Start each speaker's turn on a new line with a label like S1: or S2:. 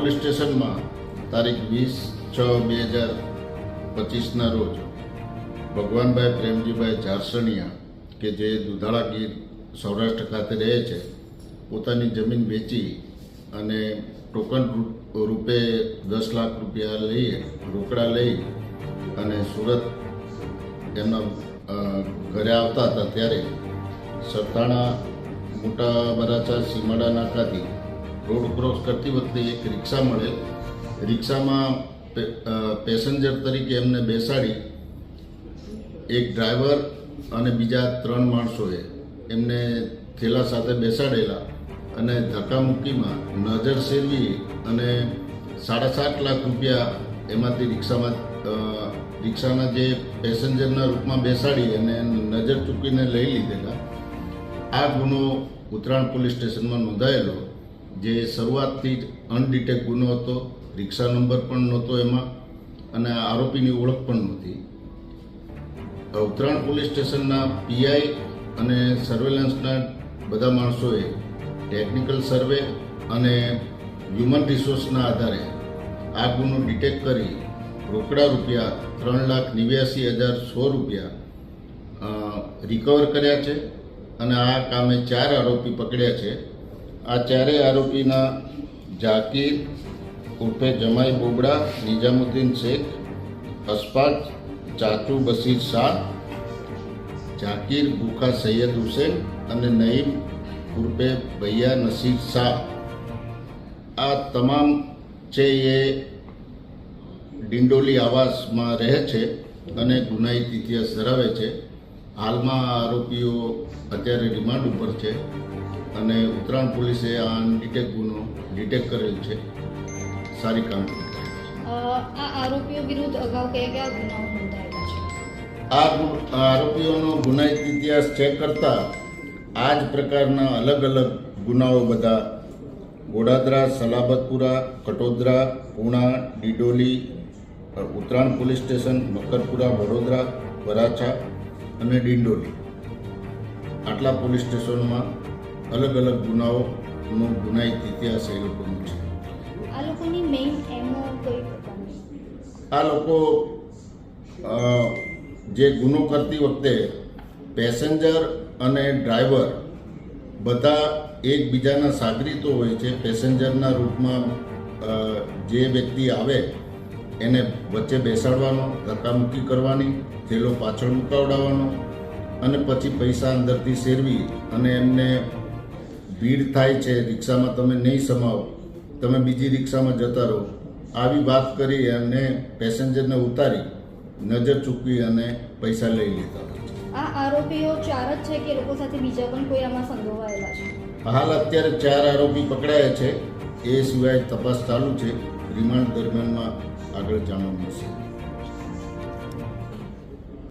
S1: Police સ્ટેશનમાં તારીખ 20/6/2025ના રોજ ભગવાનભાઈ પ્રેમજીભાઈ ઝારસણિયા કે જે દુધાળા ગીર સૌરાષ્ટ્ર ખાતે રહે છે, પોતાની જમીન વેચી અને ટોકન રૂપે 10 લાખ રૂપિયા લઈ રોકડા લઈ અને સુરત એમના ઘરે આવતા હતા ત્યારે સરથાણા મોટા વરાછા સીમાડા નાકાથી રોડ ક્રોસ કરતી વખતે એક રિક્ષા મળે. રિક્ષામાં પેસેન્જર તરીકે એમને બેસાડી એક ડ્રાઈવર અને બીજા 3 માણસોએ એમને થેલા સાથે બેસાડેલા અને ધક્કામુક્કીમાં નજર સેરવી અને 7.5 લાખ રૂપિયા એમાંથી રિક્ષાના જે પેસેન્જરના રૂપમાં બેસાડી અને નજર ચૂકીને લઈ લીધેલા. આ ગુનો ઉત્તરાયણ પોલીસ સ્ટેશનમાં નોંધાયેલો, જે શરૂઆતથી જ અનડિટેક ગુનો હતો. રિક્ષા નંબર પણ નહોતો એમાં અને આરોપીની ઓળખ પણ નહોતી. ઉત્તરાયણ પોલીસ સ્ટેશનના પીઆઈ અને સર્વેલન્સના બધા માણસોએ ટેકનિકલ સર્વે અને હ્યુમન રિસોર્સના આધારે આ ગુનો ડિટેક્ટ કરી રોકડા રૂપિયા 3,89,100 રૂપિયા રિકવર કર્યા છે અને આ કામે 4 આરોપી પકડ્યા છે. આ 4 આરોપીના ઝાકીર ઉર્ફે જમાઈ બોબડા, નિજામુદ્દીન શેખ, અશફાક ચાચુ બશીર શાહ, ઝાકીર ભૂખા સૈયદ હુસેન અને નઈમ ઉર્ફે ભૈયા નસીર શાહ. આ તમામ છે એ ડિંડોલી આવાસમાં રહે છે અને ગુનાહિત ઇતિહાસ ધરાવે છે. હાલમાં આ આરોપીઓ અત્યારે રિમાન્ડ ઉપર છે અને ઉત્તરાયણ પોલીસે આ અનડિટેક ગુનો ડિટેક્ટ કરેલ છે. સારી કામગીરી કરી છે.
S2: આ આરોપીઓ વિરુદ્ધ અગાઉ કયા ગુનાઓ નોંધાયેલા છે?
S1: આ આરોપીઓનો ગુનાહિત ઇતિહાસ ચેક કરતા આ જ પ્રકારના અલગ અલગ ગુનાઓ બધા ગોડાદરા, સલાબતપુરા, કટોદરા, પૂણા, ડિડોલી, ઉત્તરાયણ પોલીસ સ્ટેશન, મકરપુરા, વડોદરા, વરાછા અને ડિંડોલી, આટલા પોલીસ સ્ટેશનોમાં અલગ અલગ ગુનાઓનો ગુનાહિત ઇતિહાસ એ લોકોનો છે.
S2: આ લોકોની મેઇન એમો કઈ પ્રકારની?
S1: આ લોકો જે ગુનો કરતી વખતે પેસેન્જર અને ડ્રાઈવર બધા એકબીજાના સાગરીતો હોય છે. પેસેન્જરના રૂપમાં જે વ્યક્તિ આવે એને વચ્ચે બેસાડવાનો, ધક્કામુક્કી કરવાની, થેલો પાછળ મુકાવડાવવાનો અને પછી પૈસા અંદરથી સેરવી અને એમને ભીડ થાય છે, રિક્ષામાં તમે નહીં સમાવો, તમે બીજી રિક્ષામાં જતા રહો, આવી વાત કરી અને પેસેન્જરને ઉતારી નજર ચૂકવી અને પૈસા લઈ લેતા હોય છે.
S2: આ આરોપીઓ 4 જ છે કે લોકો સાથે બીજા પણ કોઈ આમાં સંડોવાયેલા છે?
S1: હાલ અત્યારે 4 આરોપી પકડાયા છે. એ સિવાય તપાસ ચાલુ છે. રિમાન્ડ દરમિયાનમાં આગળ જાણવા મળશે.